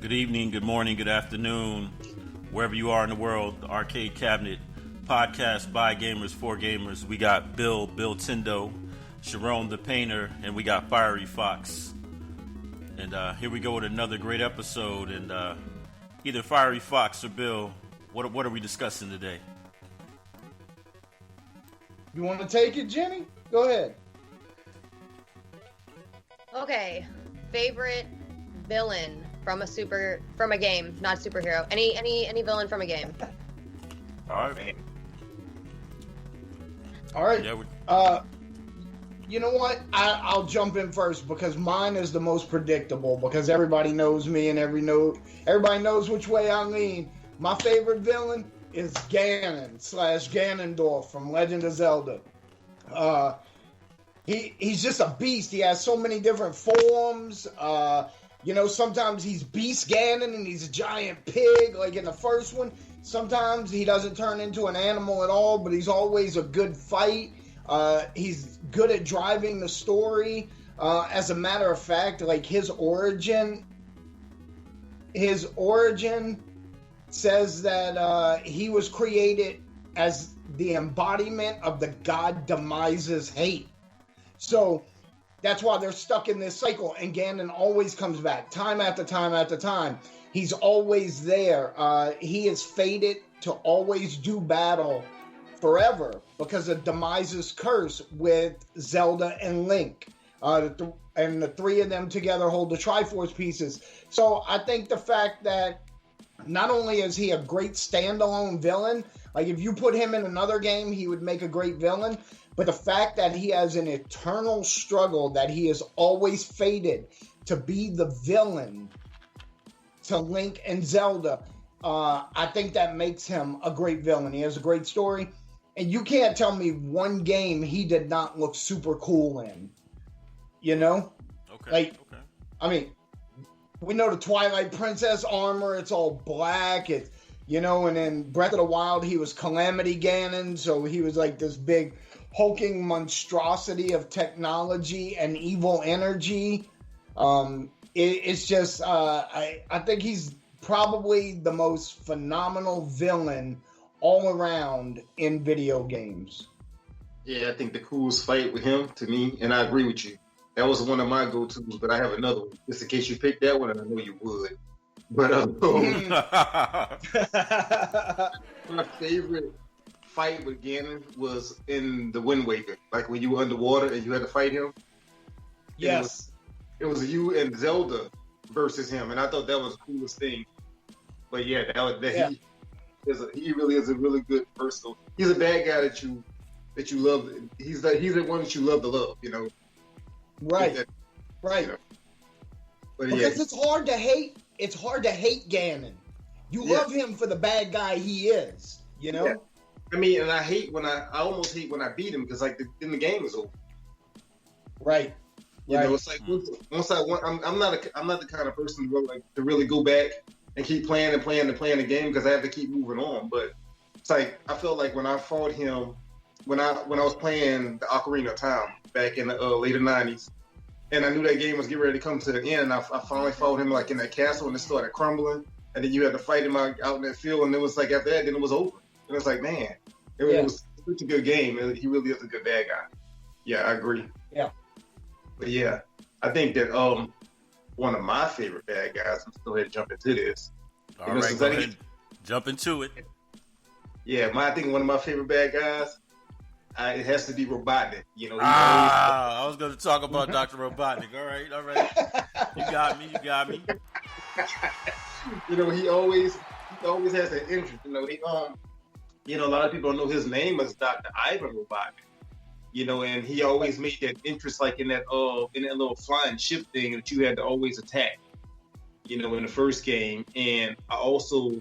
Good evening, good morning, good afternoon, wherever you are in the world. The Arcade Cabinet podcast by gamers for gamers. We got Billtendo, Scharonne the painter, and we got Fieryfoxx. And here we go with another great episode. And either Fieryfoxx or Bill, what are we discussing today? You want to take it, Jenny? Go ahead. Okay, favorite villain from a game, not a superhero. Any villain from a game. All right. All right. Yeah, you know what? I'll jump in first because mine is the most predictable because everybody knows me and everybody knows which way I lean. My favorite villain is Ganon / Ganondorf from Legend of Zelda. He's just a beast. He has so many different forms. Sometimes he's Beast Ganon and he's a giant pig, like in the first one. Sometimes he doesn't turn into an animal at all, but he's always a good fight. He's good at driving the story. As a matter of fact, like his origin says that he was created as the embodiment of the god Demise's hate. So that's why they're stuck in this cycle, and Ganon always comes back, time after time after time. He's always there. He is fated to always do battle forever because of Demise's curse with Zelda and Link. And the three of them together hold the Triforce pieces. So I think the fact that not only is he a great standalone villain, like if you put him in another game, he would make a great villain. But the fact that he has an eternal struggle, that he is always fated to be the villain to Link and Zelda, I think that makes him a great villain. He has a great story. And you can't tell me one game he did not look super cool in. You know? Okay. I mean, we know the Twilight Princess armor, it's all black, and then Breath of the Wild, he was Calamity Ganon, so he was like this big hulking monstrosity of technology and evil energy. It's just, I think he's probably the most phenomenal villain all around in video games. Yeah, I think the coolest fight with him, to me, and I agree with you, that was one of my go-tos, but I have another one, just in case you picked that one, and I know you would. But my favorite fight with Ganon was in the Wind Waker, like when you were underwater and you had to fight him. Yes. It was you and Zelda versus him, and I thought that was the coolest thing. But yeah, he really is a really good person. He's a bad guy that you love. He's the one that you love to love, Right. Right. But because it's hard to hate. It's hard to hate Ganon. You love him for the bad guy he is. Yeah. I mean, and I almost hate when I beat him because then the game is over. Right. It's like I'm not the kind of person to really go back and keep playing the game because I have to keep moving on. But it's like I felt like when I fought him when I was playing the Ocarina of Time back in the later '90s, and I knew that game was getting ready to come to the end. And I finally fought him like in that castle, and it started crumbling, and then you had to fight him out in that field, and it was like after that, then it was over. And it's like, man, it was such a good game. He really is a good bad guy. Yeah, I agree. Yeah. But yeah, I think that one of my favorite bad guys, I'm still ahead to jump into this. All right, go ahead. Jump into it. Yeah, I think one of my favorite bad guys, it has to be Robotnik. I was going to talk about Dr. Robotnik. All right. You got me. He always has that interest. A lot of people don't know his name as Dr. Ivan Robotnik. And he always made that interest like in that little flying ship thing that you had to always attack, in the first game. And I also,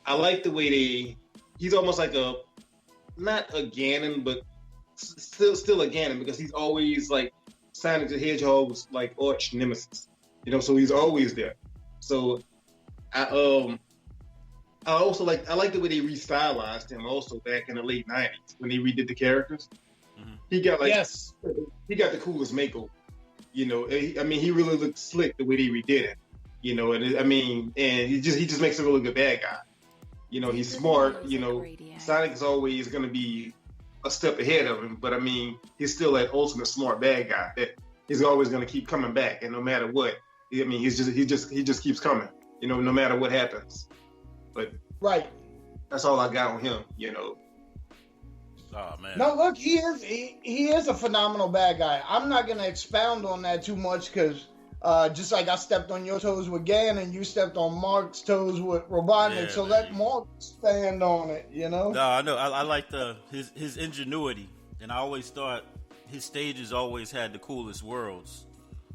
I like the way he's almost like not a Ganon, but still a Ganon because he's always like Sonic the Hedgehog's like arch nemesis, so he's always there. So I also like the way they restylized him also back in the late 90s when they redid the characters. Mm-hmm. He got he got the coolest makeover. He really looked slick the way they redid it. You know, and he just makes a really good bad guy. You know, he's smart. You know, Sonic is always going to be a step ahead of him, but I mean, he's still that ultimate smart bad guy that he's always going to keep coming back, and no matter what, I mean, he just keeps coming. You know, no matter what happens. But right, that's all I got on him. You know. Oh man. No, look, he is a phenomenal bad guy. I'm not going to expound on that too much because. Just like I stepped on your toes with Gan and you stepped on Mark's toes with Robotnik, so let Mark stand on it, you know? No, I know. I like his ingenuity, and I always thought his stages always had the coolest worlds.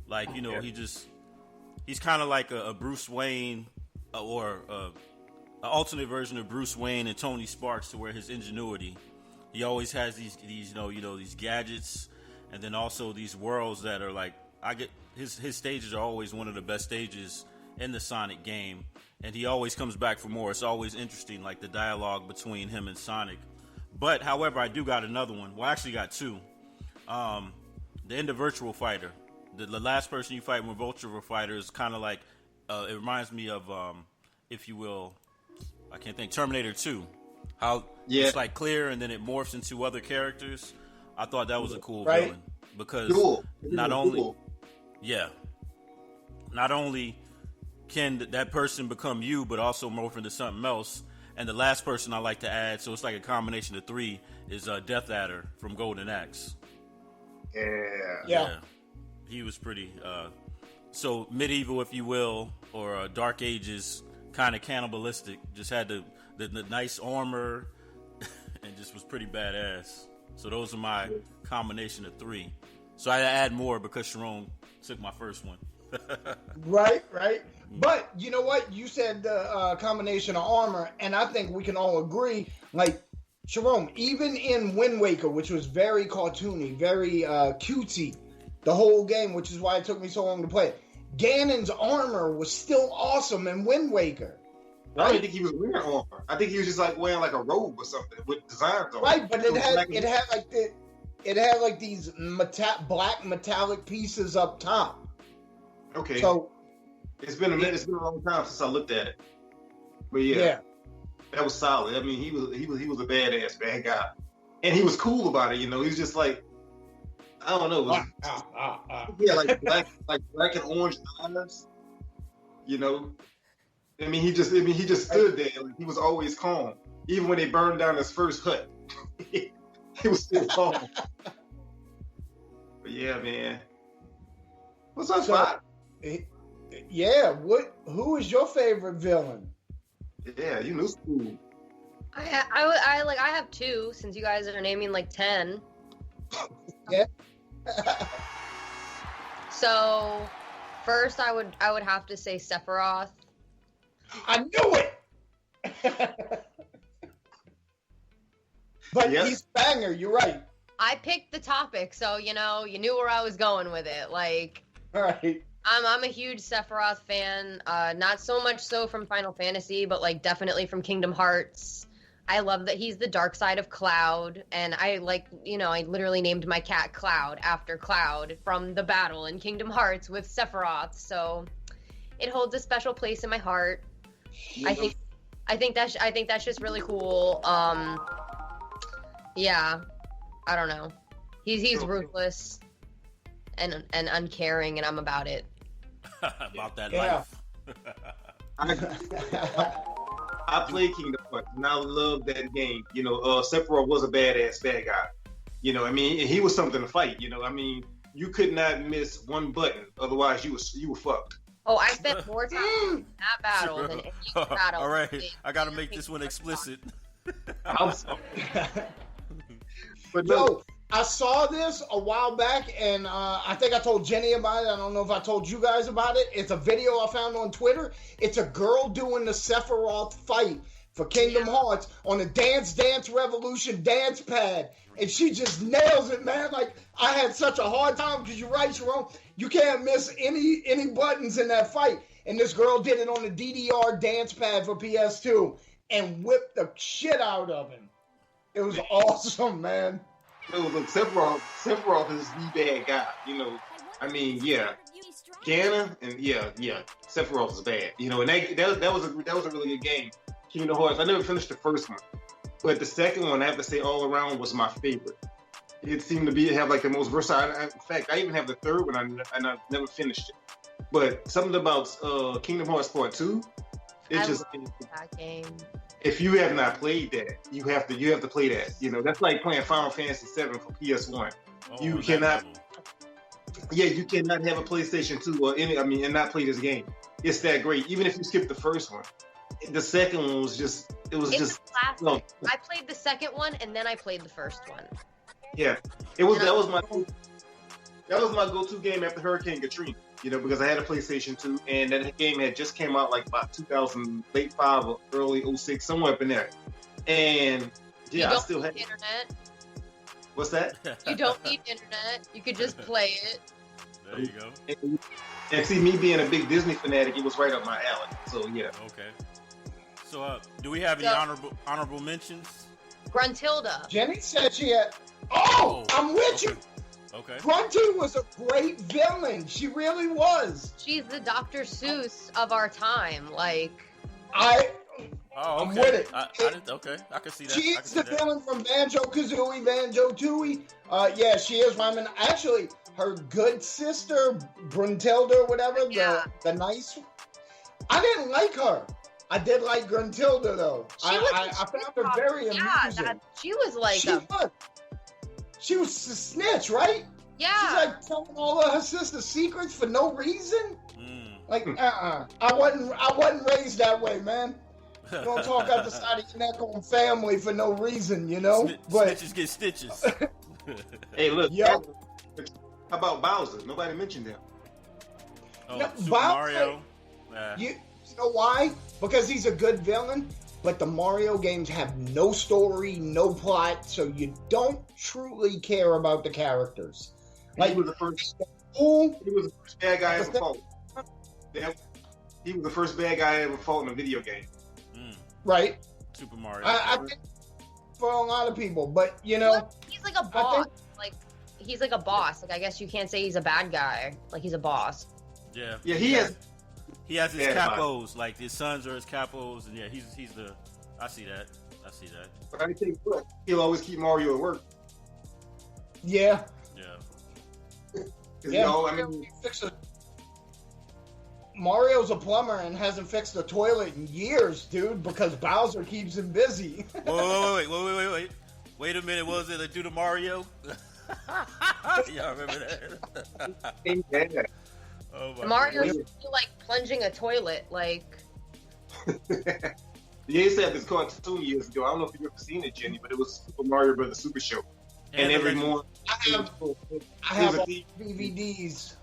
Like, you know, he's kind of like a Bruce Wayne or an alternate version of Bruce Wayne and Tony Sparks, to where his ingenuity, he always has these these gadgets, and then also these worlds that are like, his stages are always one of the best stages in the Sonic game, and he always comes back for more. It's always interesting, like the dialogue between him and Sonic. But however, I do got another one. Well, I actually got two. The end of Virtual Fighter. The last person you fight with Virtual Fighter is kind of like, it reminds me of, if you will, I can't think, Terminator 2. How it's like clear and then it morphs into other characters. I thought that was a cool villain. Because not only can that person become you, but also morph into something else. And the last person I like to add, so it's like a combination of three, is Death Adder from Golden Axe. Yeah. He was pretty, so medieval, if you will, or Dark Ages, kind of cannibalistic. Just had the nice armor, and just was pretty badass. So those are my combination of three. So I add more because Scharonne took my first one. Right. But you know what? You said the combination of armor, and I think we can all agree, like, Scharonne, even in Wind Waker, which was very cartoony, very cutesy, the whole game, which is why it took me so long to play it, Ganon's armor was still awesome in Wind Waker. I don't think he was wearing armor. I think he was just like wearing like a robe or something with designs on it. Right, but it had like these black metallic pieces up top. Okay. So it's been a minute. It's been a long time since I looked at it. But yeah, that was solid. I mean, he was a badass bad guy, and he was cool about it. You know, he was just like, I don't know. Yeah, like black and orange eyes. You know. I mean, he just stood there. Like, he was always calm, even when they burned down his first hut. He was still calm. But yeah, man. What's up, Spot? Yeah, who is your favorite villain? Yeah, you knew school. I have two, since you guys are naming like 10. Yeah. So first I would have to say Sephiroth. I knew it. But he's banger, you're right. I picked the topic, so you knew where I was going with it. Like, all right. I'm a huge Sephiroth fan. Not so much so from Final Fantasy, but like definitely from Kingdom Hearts. I love that he's the dark side of Cloud, and I literally named my cat Cloud after Cloud from the battle in Kingdom Hearts with Sephiroth. So it holds a special place in my heart. I think that's just really cool. Yeah, I don't know. He's ruthless and uncaring, and I'm about it. About that life. I played Kingdom Hearts, and I love that game. You know, Sephiroth was a badass bad guy. You know, I mean, he was something to fight. You know, I mean, you could not miss one button, otherwise you were fucked. Oh, I spent more time in that battle than any battle. All right, I gotta make this one explicit. I'm sorry. But no, I saw this a while back, and I think I told Jenny about it. I don't know if I told you guys about it. It's a video I found on Twitter. It's a girl doing the Sephiroth fight for Kingdom Hearts on a Dance Revolution dance pad, and she just nails it, man. Like, I had such a hard time because you're right, Scharonne. You can't miss any buttons in that fight. And this girl did it on the DDR dance pad for PS2 and whipped the shit out of him. It was awesome, man. No, look, Sephiroth is the bad guy. You know, I mean, yeah. Ganon and Sephiroth is bad. You know, and that was a really good game. Kingdom Hearts. I never finished the first one, but the second one I have to say all around was my favorite. It seemed to have like the most versatile. In fact, I even have the third one and I never finished it. But something about Kingdom Hearts Part 2, I love that game. If you have not played that, you have to play that. You know, that's like playing Final Fantasy VII for PS1. Oh, You cannot have a PlayStation 2 or and not play this game. It's that great. Even if you skip the first one, the second one was just classic. No. I played the second one and then I played the first one. Yeah, that was my go-to game after Hurricane Katrina. You know, because I had a PlayStation 2 and that game had just came out like about 2000, late 5 or early 06, somewhere up in there. And I still had internet. What's that? You don't need internet. You could just play it. There you go. And see, me being a big Disney fanatic, it was right up my alley. So yeah. Okay. So, do we have any honorable mentions? Gruntilda. Jenny said she had. Oh, I'm with you. Okay. Grunty was a great villain. She really was. She's the Dr. Seuss of our time. Like, I'm with it. I can see that. She's the villain from Banjo-Kazooie, Banjo-Tooie. Yeah, she is. I mean, actually, her good sister, Bruntilda, whatever, the nice. I didn't like her. I did like Gruntilda, though. I found her very amusing. She was like She was a snitch, right? Yeah. She's like telling all of her sister's secrets for no reason. Like, I wasn't raised that way, man. You don't talk out the side of your neck on family for no reason, you know? Snitches get stitches. Hey, look. Yep. How about Bowser? Nobody mentioned him. Oh, No, Super Bowser, Mario. You know why? Because he's a good villain, but the Mario games have no story, no plot, so you don't truly care about the characters. Like, he was the first bad guy I ever fought. He was the first bad guy I ever fought in a video game. Right? Super Mario. I think for a lot of people, but you know, he's like a boss. He's like a boss. Like, I guess you can't say he's a bad guy. Like, he's a boss. Yeah. Yeah, he has his capos. Like, his sons are his capos, and yeah, he's the. I see that. But I think he'll always keep Mario at work. Yeah. Yeah. You know, I mean, Mario's a plumber and hasn't fixed a toilet in years, dude, because Bowser keeps him busy. Wait. Wait a minute, was it a do to Mario? Y'all remember that? yeah. Oh my Mario's God. like plunging a toilet, like. They used to have this cartoon years ago. I don't know if you've ever seen it, Jenny, but it was Super Mario Brothers Super Show. And every morning, I have all DVDs.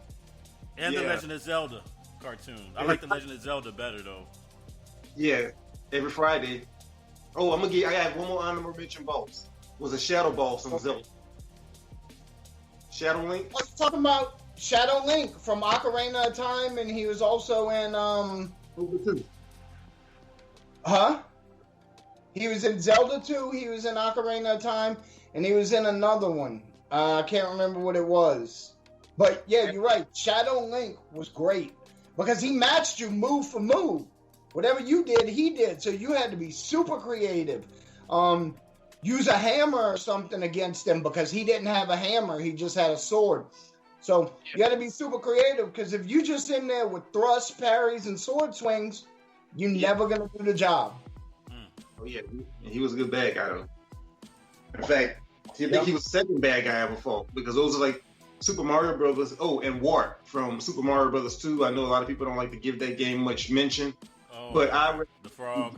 And the Legend of Zelda cartoon. I like the Legend of Zelda better though. Yeah, every Friday. Oh, I have one more honorable mention boss. Was a Shadow Boss on Zelda. Shadow Link. What you talking about? Shadow Link from Ocarina of Time, and he was also in Zelda 2. Huh? He was in Zelda 2, he was in Ocarina of Time, and he was in another one. I can't remember what it was. But yeah, you're right. Shadow Link was great because he matched you move for move. Whatever you did, he did. So you had to be super creative. Use a hammer or something against him because he didn't have a hammer. He just had a sword. So you had to be super creative because if you just in there with thrusts, parries, and sword swings, you're never going to do the job. Oh, yeah. He was a good bad guy, though. In fact, I think he was the second bad guy I ever fought because those are like Super Mario Brothers. Oh, and Wart from Super Mario Brothers 2. I know a lot of people don't like to give that game much mention. Oh, but the frog.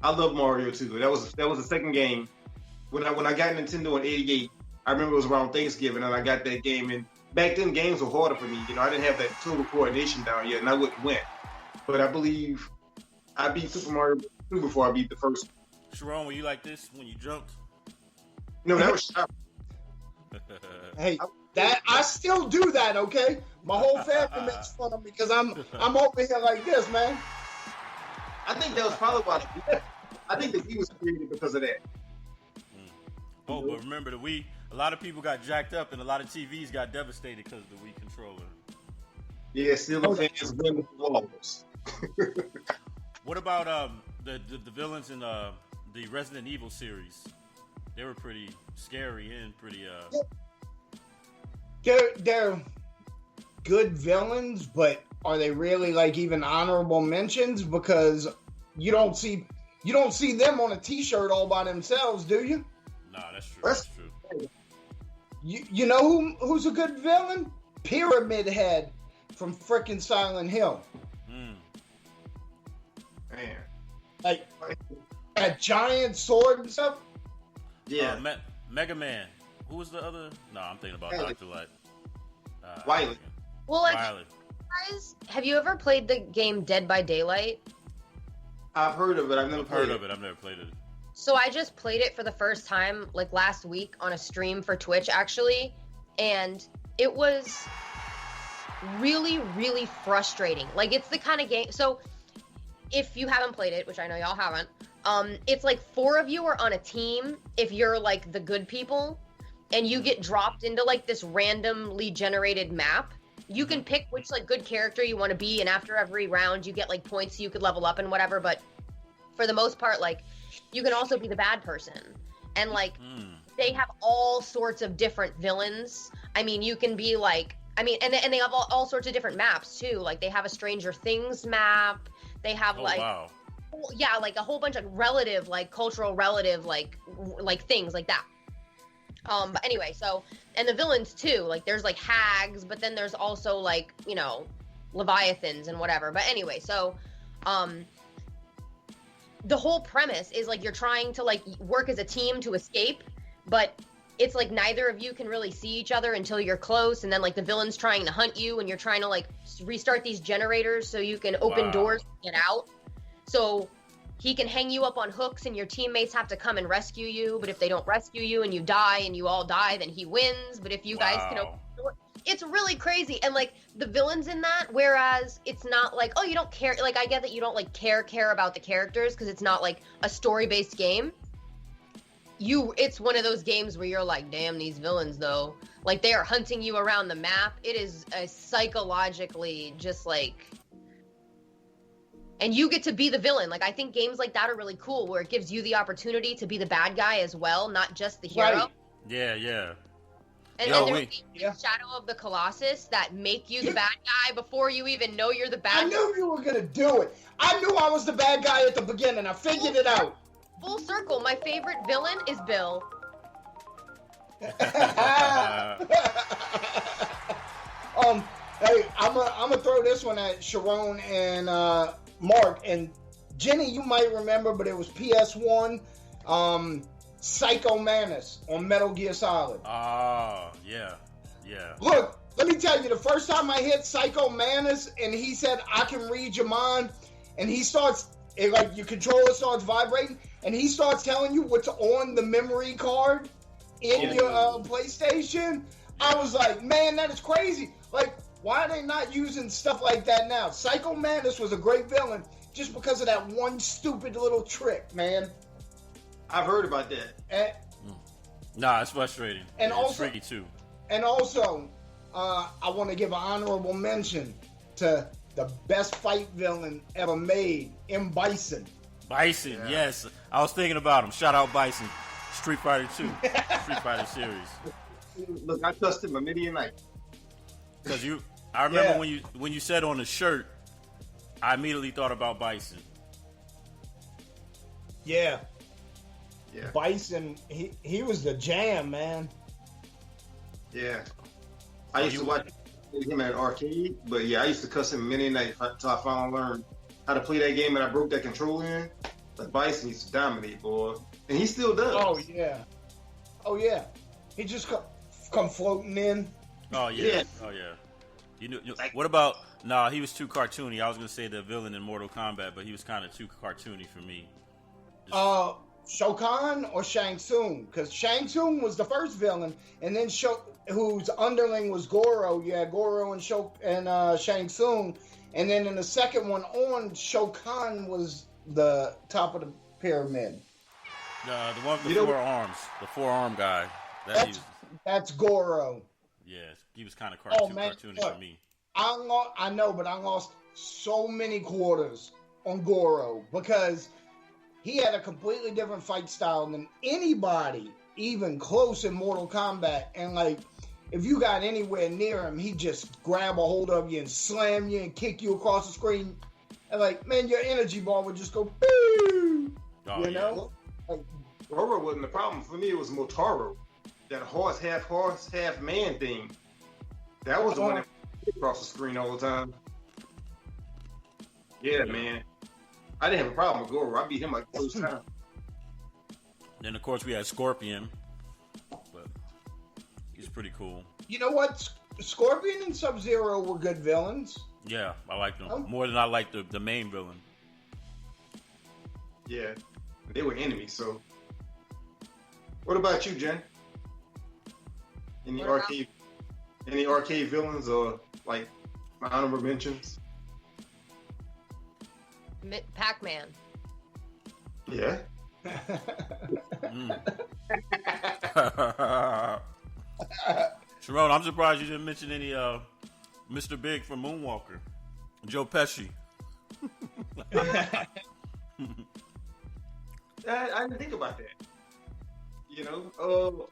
I love Mario 2. That was the second game. When I got Nintendo in '88, I remember it was around Thanksgiving and I got that game. And back then, games were harder for me. You know, I didn't have that total coordination down yet, and I wouldn't win. But I believe I beat Super Mario 2 before I beat the first one. Scharonne, were you like this when you jumped? No, that was shot. Hey, that I still do that, okay? My whole family makes fun of me because I'm over here like this, man. I think that was probably why. I think that he was created because of that. Oh, but remember the Wii. A lot of people got jacked up, and a lot of TVs got devastated because of the Wii controller. Yeah, still fans win with the walls. What about the villains in the Resident Evil series? They were pretty scary and pretty. They're good villains, but are they really like even honorable mentions? Because you don't see them on a T-shirt all by themselves, do you? Nah, that's true. That's true. You know who's a good villain? Pyramid Head from frickin' Silent Hill. Man, like that giant sword and stuff. Yeah, Mega Man. Who was the other? No, I'm thinking about Dr. Light. Wily. Well, guys, have you ever played the game Dead by Daylight? I've heard of it. I've never played it. I've never played it. So I just played it for the first time, like last week on a stream for Twitch, actually, and it was really, really frustrating. Like, it's the kind of game. So if you haven't played it, which I know y'all haven't, it's like 4 of you are on a team if you're like the good people, and you get dropped into like this randomly generated map. You can pick which like good character you want to be, and after every round you get like points so you could level up and whatever, but for the most part, like, you can also be the bad person. And like they have all sorts of different villains. I mean, you can be like, and they have all sorts of different maps too. Like, they have a Stranger Things map. They have wow. Yeah, like a whole bunch of relative, like cultural relative, like things like that. But anyway, so, and the villains too, like there's like hags, but then there's also like, you know, leviathans and whatever. But anyway, so, the whole premise is like you're trying to like work as a team to escape, but it's like neither of you can really see each other until you're close, and then like the villain's trying to hunt you, and you're trying to like restart these generators so you can open doors and get out. So he can hang you up on hooks, and your teammates have to come and rescue you, but if they don't rescue you and you die and you all die, then he wins. But if you guys can open the door, it's really crazy. And like the villains in that, whereas it's not like, oh, you don't care, like I get that you don't like care about the characters because it's not like a story-based game. It's one of those games where you're like, damn, these villains though, like they are hunting you around the map. It is a psychologically just like, and you get to be the villain. Like, I think games like that are really cool, where it gives you the opportunity to be the bad guy as well, not just the hero. Right. Yeah. And there's games like Shadow of the Colossus that make you the bad guy before you even know you're the bad guy. I knew you were gonna do it. I knew I was the bad guy at the beginning. I figured it out. Full circle. My favorite villain is Bill. Hey, I'm gonna throw this one at Scharonne and Mark and Jenny. You might remember, but it was PS1. Psycho Manus on Metal Gear Solid. Yeah. Look, let me tell you, the first time I hit Psycho Manus and he said, I can read your mind, and he starts, like, your controller starts vibrating, and he starts telling you what's on the memory card in your PlayStation. I was like, man, that is crazy. Like, why are they not using stuff like that now? Psycho Manus was a great villain just because of that one stupid little trick, man. I've heard about that. Nah, it's frustrating. And it's also, tricky too. And also, I want to give an honorable mention to the best fight villain ever made, M. Bison. Bison, yes. I was thinking about him. Shout out Bison. Street Fighter 2. Street Fighter series. Look, I cussed him a midnight. Because I remember when you said on the shirt, I immediately thought about Bison. Yeah. Bison, he was the jam, man. Yeah. I used to watch him at an arcade, but I used to cuss him many nights until I finally learned how to play that game, and I broke that control in. But Bison used to dominate, boy. And he still does. Oh, yeah. He just come floating in. Oh, yeah. You know, what about... Nah, he was too cartoony. I was going to say the villain in Mortal Kombat, but he was kind of too cartoony for me. Shao Kahn or Shang Tsung? Because Shang Tsung was the first villain, and then whose underling was Goro. Yeah, Goro and Shang Tsung. And then in the second one on, Shao Kahn was the top of the pyramid. The one with the 4 arms. The 4-arm guy. That's Goro. Yeah, he was kind of cartoony for me. I know, but I lost so many quarters on Goro because he had a completely different fight style than anybody, even close in Mortal Kombat. And like, if you got anywhere near him, he'd just grab a hold of you and slam you and kick you across the screen. And like, man, your energy bar would just go, boo! Oh, You know? Like, Goro wasn't the problem. For me, it was Motaro. That horse, half man thing. That was the one that across the screen all the time. Yeah, man. I didn't have a problem with Goro. I beat him like first time. Then of course we had Scorpion, but he's pretty cool. you know what? Scorpion and Sub-Zero were good villains. Yeah, I like them more than I like the main villain. Yeah, they were enemies. So, what about you, Jen? Any arcade villains or like honorable mentions? Pac-Man. Yeah. Scharonne, I'm surprised you didn't mention any Mr. Big from Moonwalker, Joe Pesci. I didn't think about that. You know,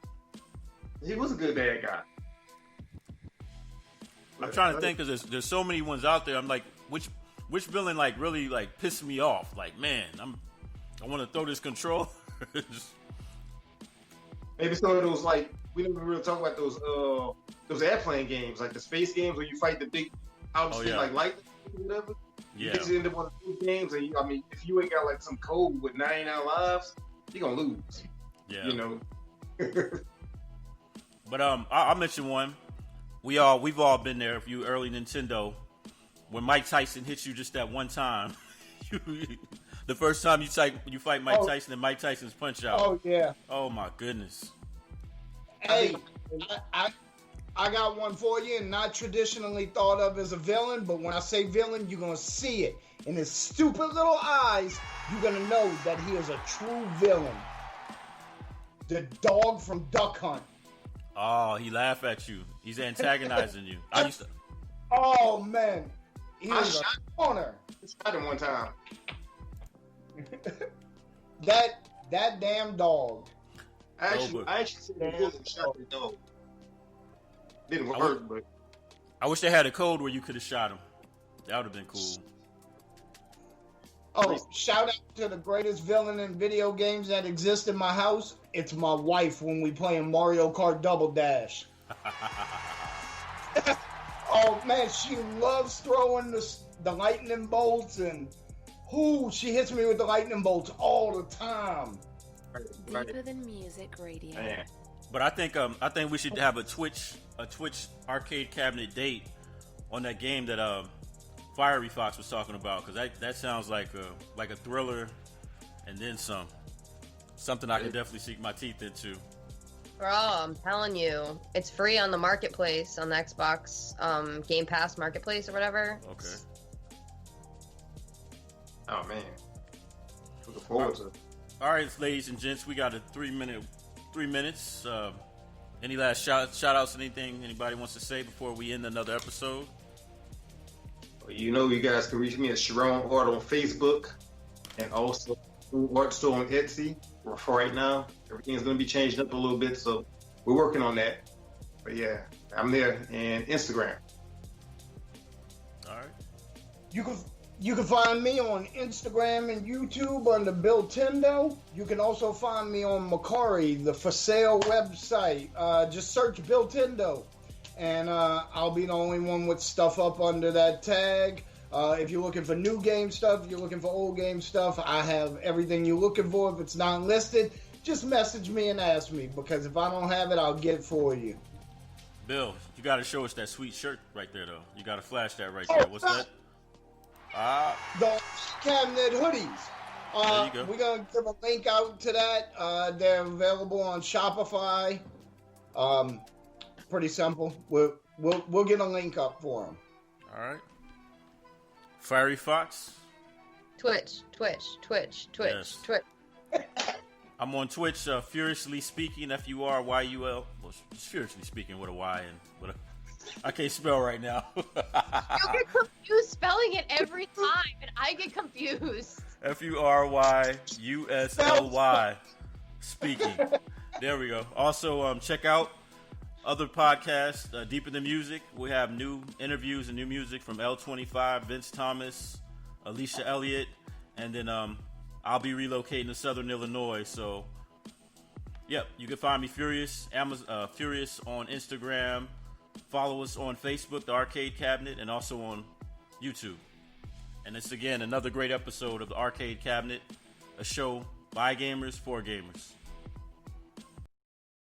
he was a good bad guy. I'm trying to think because there's so many ones out there. I'm like, which villain like really like pissed me off? Like, man, I want to throw this control. Maybe some of those like we never really talk about those airplane games, like the space games where you fight the big outfit like lightning or whatever. Yeah. You get into one of those games, and if you ain't got like some code with 99 lives, you're gonna lose. Yeah. You know. But I'll mention one. We've all been there. If you early Nintendo, when Mike Tyson hits you just that one time, the first time you fight Mike Tyson and Mike Tyson's Punch Out. Oh yeah. Oh my goodness. Hey, I got one for you, and not traditionally thought of as a villain, but when I say villain, you're gonna see it in his stupid little eyes. You're gonna know that he is a true villain. The dog from Duck Hunt. Oh, he laugh at you. He's antagonizing you. Oh man, he was a corner. I shot him one time. that damn dog. I actually said the bullet shot the dog. Didn't work, but I wish they had a code where you could have shot him. That would have been cool. Oh, shout out to the greatest villain in video games that exists in my house. It's my wife when we playing Mario Kart Double Dash. Oh man, she loves throwing the lightning bolts, and she hits me with the lightning bolts all the time. Deeper than music radio. Man. But I think we should have a Twitch arcade cabinet date on that game that Fieryfoxx was talking about, because that sounds like a thriller and then some. Something I could definitely sink my teeth into. Bro, I'm telling you, it's free on the marketplace on the Xbox Game Pass marketplace or whatever. Okay. Oh man, looking forward to it. All right, ladies and gents, we got a 3 minutes. Any last shout outs? Anything anybody wants to say before we end another episode? You know, you guys can reach me at Scharonne Art on Facebook, and also Art Store on Etsy. For right now, everything's going to be changed up a little bit, so we're working on that. But yeah, I'm there, and Instagram. All right. You can find me on Instagram and YouTube under Billtendo. You can also find me on Macari, the for sale website. Just search Billtendo, and I'll be the only one with stuff up under that tag. If you're looking for new game stuff, you're looking for old game stuff, I have everything you're looking for. If it's not listed, just message me and ask me, because if I don't have it, I'll get it for you. Bill, you got to show us that sweet shirt right there, though. You got to flash that right there. What's that? The cabinet hoodies. There you go. We're going to give a link out to that. They're available on Shopify. Pretty simple. We'll get a link up for them. All right. Fieryfoxx. Twitch. Yes. Twitch. I'm on Twitch, Furiously Speaking, Furyul. Well, it's Furiously Speaking with a Y and with I can't spell right now. You get confused spelling it every time, and I get confused. Furyusly. Speaking. There we go. Also, check out other podcasts, Deep in the Music. We have new interviews and new music from L25, Vince Thomas, Alicia Elliott, and then I'll be relocating to Southern Illinois. So, yep, you can find me Furyus on Instagram. Follow us on Facebook, The Arcade Cabinet, and also on YouTube. And it's, again, another great episode of The Arcade Cabinet, a show by gamers for gamers.